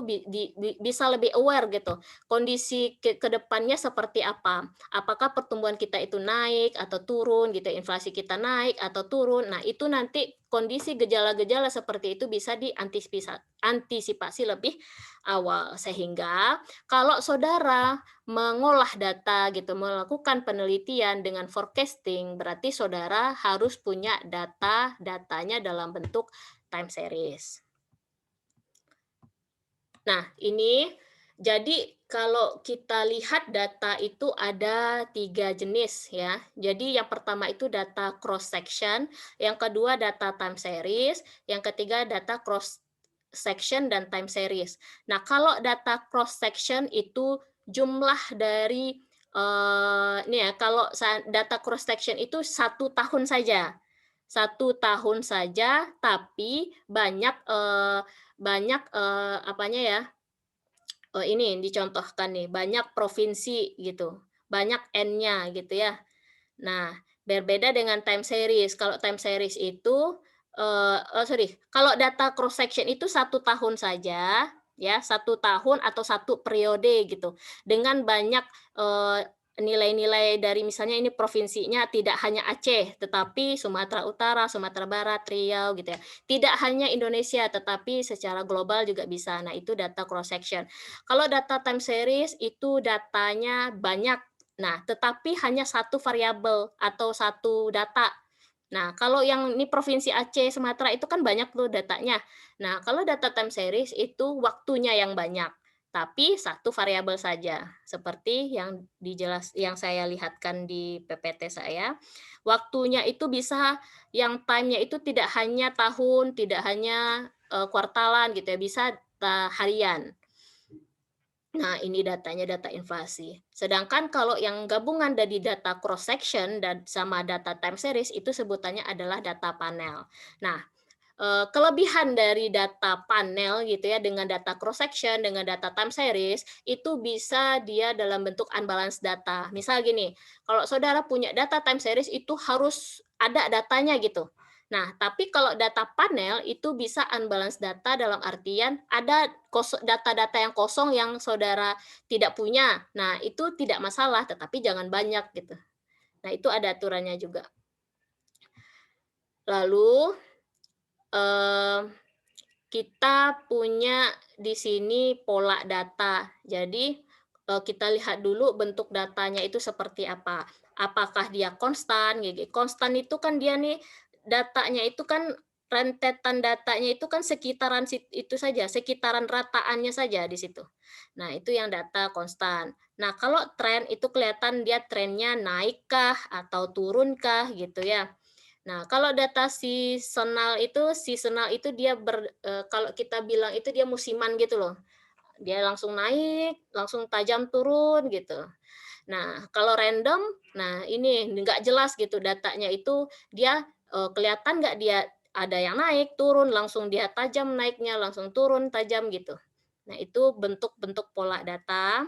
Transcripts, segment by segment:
itu bisa lebih aware gitu, kondisi ke depannya seperti apa. Apakah pertumbuhan kita itu naik atau turun gitu, inflasi kita naik atau turun. Nah, itu nanti kondisi gejala-gejala seperti itu bisa antisipasi lebih awal. Sehingga kalau saudara mengolah data gitu, melakukan penelitian dengan forecasting, berarti saudara harus punya datanya dalam bentuk time series. Nah, ini jadi kalau kita lihat data itu ada 3 jenis ya. Jadi yang pertama itu data cross section, yang kedua data time series, yang ketiga data cross section dan time series. Nah, kalau data cross section itu jumlah dari, ini ya, kalau data cross section itu 1 tahun saja. 1 tahun saja, tapi banyak, apanya ya, ini dicontohkan nih, banyak provinsi gitu, banyak N-nya gitu ya. Nah, berbeda dengan time series. Kalau time series itu, kalau data cross section itu 1 tahun saja, ya, 1 tahun atau 1 periode gitu, dengan banyak, nilai-nilai dari misalnya ini provinsinya tidak hanya Aceh, tetapi Sumatera Utara, Sumatera Barat, Riau gitu ya. Tidak hanya Indonesia, tetapi secara global juga bisa. Nah, itu data cross section. Kalau data time series itu datanya banyak. Nah, tetapi hanya satu variabel atau satu data. Nah, kalau yang ini provinsi Aceh, Sumatera itu kan banyak tuh datanya. Nah, kalau data time series itu waktunya yang banyak, tapi satu variabel saja. Seperti yang saya lihatkan di PPT saya, waktunya itu bisa yang time-nya itu tidak hanya tahun, tidak hanya, kuartalan gitu ya, bisa harian. Nah, ini datanya data inflasi. Sedangkan kalau yang gabungan dari data cross section dan sama data time series itu sebutannya adalah data panel. Nah, kelebihan dari data panel gitu ya dengan data cross section, dengan data time series itu bisa dia dalam bentuk unbalanced data. Misal gini, kalau saudara punya data time series itu harus ada datanya gitu. Nah, tapi kalau data panel itu bisa unbalanced data dalam artian ada data-data yang kosong yang saudara tidak punya. Nah, itu tidak masalah, tetapi jangan banyak gitu. Nah, itu ada aturannya juga. Lalu, eee kita punya di sini pola data. Jadi, kita lihat dulu bentuk datanya itu seperti apa. Apakah dia konstan, konstan itu kan dia nih, datanya itu kan rentetan datanya itu kan sekitaran itu saja, sekitaran rataannya saja di situ. Nah, itu yang data konstan. Nah, kalau tren itu kelihatan dia trennya naikkah atau turunkah gitu ya. Nah, kalau data seasonal itu dia kalau kita bilang itu dia musiman gitu loh. Dia langsung naik, langsung tajam turun gitu. Nah, kalau random, nah ini nggak jelas gitu datanya itu dia, kelihatan nggak dia ada yang naik, turun, langsung dia tajam naiknya, langsung turun tajam gitu. Nah, itu bentuk-bentuk pola data.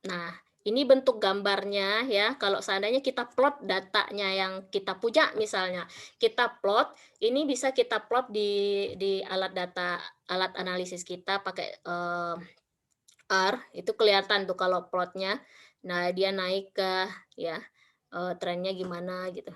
Nah, ini bentuk gambarnya ya, kalau seandainya kita plot datanya yang kita punya misalnya, kita plot, ini bisa kita plot di alat analisis kita pakai, R, itu kelihatan tuh kalau plotnya. Nah, dia naik ke ya, trennya gimana gitu.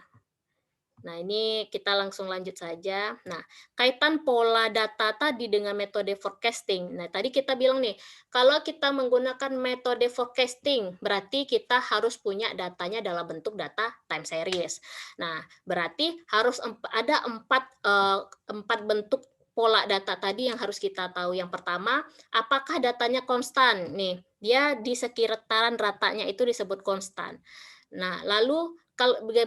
Nah, ini kita langsung lanjut saja. Nah, kaitan pola data tadi dengan metode forecasting. Nah, tadi kita bilang nih, kalau kita menggunakan metode forecasting, berarti kita harus punya datanya dalam bentuk data time series. Nah, berarti harus ada 4 bentuk pola data tadi yang harus kita tahu. Yang pertama, apakah datanya konstan? Nih, dia di sekitaran ratanya itu disebut konstan. Nah, lalu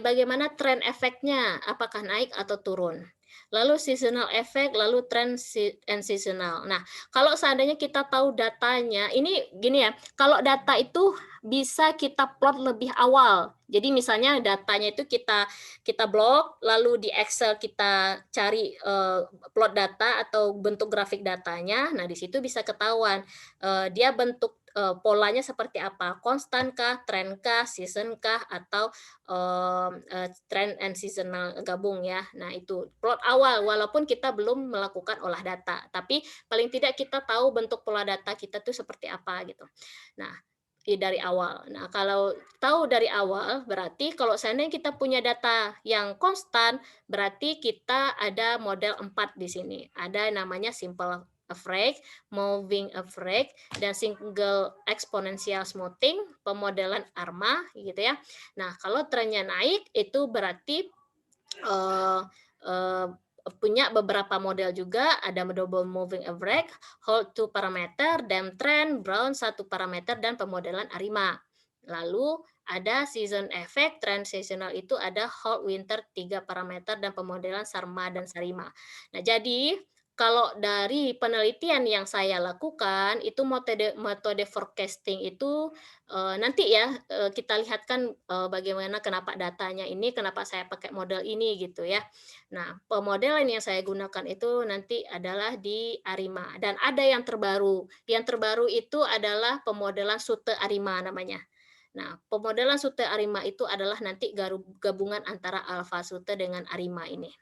bagaimana tren efeknya, apakah naik atau turun? Lalu seasonal effect, lalu trend and seasonal. Nah, kalau seandainya kita tahu datanya, ini gini ya, kalau data itu bisa kita plot lebih awal. Jadi misalnya datanya itu kita kita blok, lalu di Excel kita cari, plot data atau bentuk grafik datanya. Nah, di situ bisa ketahuan, dia bentuk polanya seperti apa, konstan kah, tren kah, season kah, atau, trend and seasonal gabung ya. Nah itu plot awal walaupun kita belum melakukan olah data, tapi paling tidak kita tahu bentuk pola data kita tuh seperti apa gitu. Nah, dari awal. Nah, kalau tahu dari awal, berarti kalau seandainya kita punya data yang konstan, berarti kita ada model 4 di sini. Ada yang namanya simple average, moving average, dan single exponential smoothing, pemodelan ARMA gitu ya. Nah, kalau trennya naik itu berarti eee eee, punya beberapa model juga, ada double moving average, hold 2 parameter, dan trend, Brown 1 parameter, dan pemodelan ARIMA. Lalu ada season effect, trend seasonal itu ada hold winter 3 parameter, dan pemodelan SARMA dan SARIMA. Nah, jadi kalau dari penelitian yang saya lakukan, itu metode metode forecasting itu nanti ya, kita lihatkan, bagaimana kenapa datanya ini, kenapa saya pakai model ini gitu ya. Nah, pemodelan yang saya gunakan itu nanti adalah di ARIMA dan ada yang terbaru. Yang terbaru itu adalah pemodelan Sute ARIMA namanya. Nah, pemodelan Sute ARIMA itu adalah nanti gabungan antara Alpha Sute dengan ARIMA ini.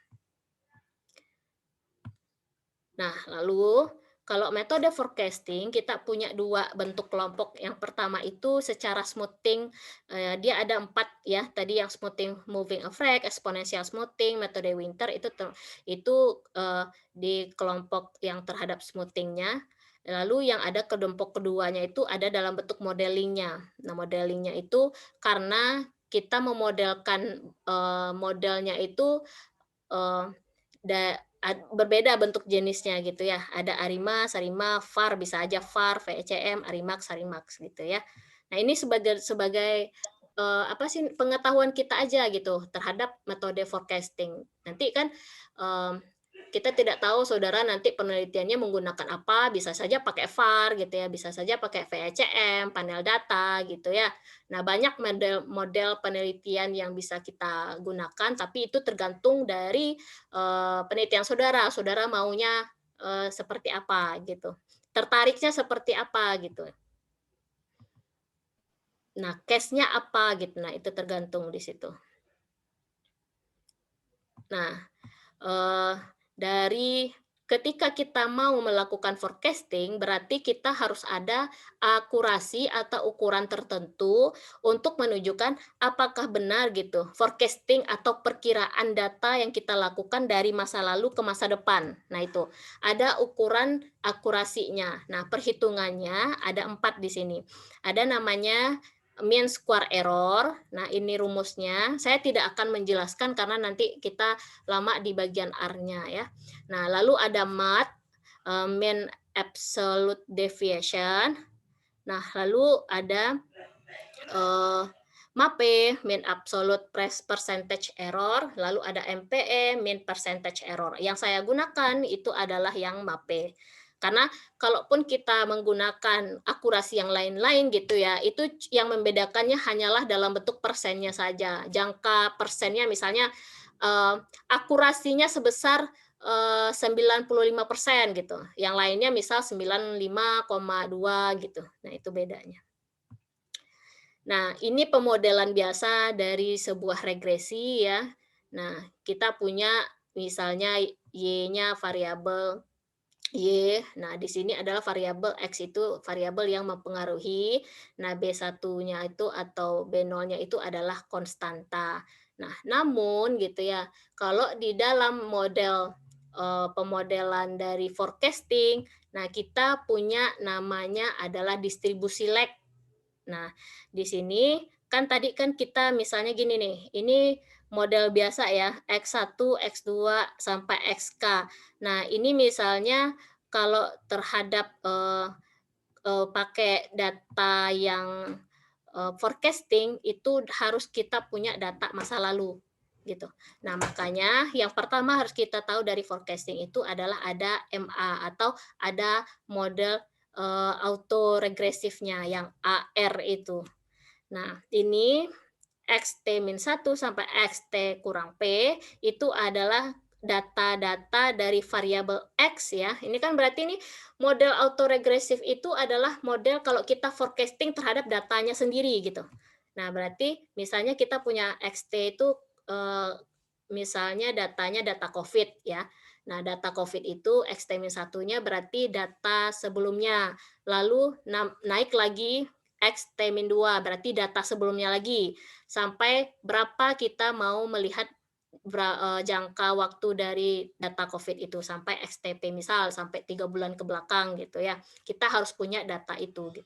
Nah, lalu kalau metode forecasting kita punya 2 bentuk kelompok. Yang pertama itu secara smoothing, dia ada 4 ya, tadi yang smoothing moving average, exponential smoothing, metode Winter itu, di kelompok yang terhadap smoothing-nya. Lalu yang ada kelompok keduanya itu ada dalam bentuk modelingnya. Nah, modelingnya itu karena kita memodelkan, modelnya itu, eee, berbeda bentuk jenisnya gitu ya. Ada Arima, Sarima, VAR, bisa aja VAR, VECM, Arimax, Sarimax gitu ya. Nah, ini sebagai sebagai, apa sih, pengetahuan kita aja gitu terhadap metode forecasting. Nanti kan, mmm, kita tidak tahu saudara nanti penelitiannya menggunakan apa, bisa saja pakai VAR gitu ya, bisa saja pakai VECM, panel data gitu ya. Nah, banyak model penelitian yang bisa kita gunakan, tapi itu tergantung dari penelitian saudara, saudara maunya, seperti apa gitu, tertariknya seperti apa gitu. Nah, case-nya apa gitu, nah itu tergantung di situ. Nah, eee, dari ketika kita mau melakukan forecasting, berarti kita harus ada akurasi atau ukuran tertentu untuk menunjukkan apakah benar gitu, forecasting atau perkiraan data yang kita lakukan dari masa lalu ke masa depan. Nah itu, ada ukuran akurasinya. Nah, perhitungannya ada 4 di sini. Ada namanya mean square error. Nah, ini rumusnya. Saya tidak akan menjelaskan karena nanti kita lama di bagian R-nya ya. Nah, lalu ada MAD, mean absolute deviation. Nah, lalu ada eh, MAPE, mean absolute percentage error, lalu ada MPE, mean percentage error. Yang saya gunakan itu adalah yang MAPE. Karena kalaupun kita menggunakan akurasi yang lain-lain gitu ya, itu yang membedakannya hanyalah dalam bentuk persennya saja. Jangka persennya misalnya akurasinya sebesar 95% gitu. Yang lainnya misal 95,2 gitu. Nah, itu bedanya. Nah, ini pemodelan biasa dari sebuah regresi ya. Nah, kita punya misalnya Y-nya variabel Y. Nah, di sini adalah variabel X itu variabel yang mempengaruhi. Nah, B1-nya itu atau B0-nya itu adalah konstanta. Nah, namun gitu ya, kalau di dalam model pemodelan dari forecasting, nah kita punya namanya adalah distribusi lag. Nah, di sini kan tadi kan kita misalnya gini nih, ini model biasa ya, X1, X2, sampai XK. Nah, ini misalnya kalau terhadap, pakai data yang, forecasting itu harus kita punya data masa lalu, gitu. Nah, makanya yang pertama harus kita tahu dari forecasting itu adalah ada MA atau ada model, auto regresifnya yang AR itu. Nah, ini XT-1 sampai XT kurang P itu adalah data-data dari variabel X ya, ini kan berarti ini model autoregresif itu adalah model kalau kita forecasting terhadap datanya sendiri gitu. Nah, berarti misalnya kita punya XT itu, eee, misalnya datanya data Covid ya. Nah, data Covid itu XT-1-nya berarti data sebelumnya, lalu naik lagi XT-2 berarti data sebelumnya lagi, sampai berapa kita mau melihat jangka waktu dari data Covid itu sampai XTP misal sampai 3 bulan ke belakang gitu ya, kita harus punya data itu gitu.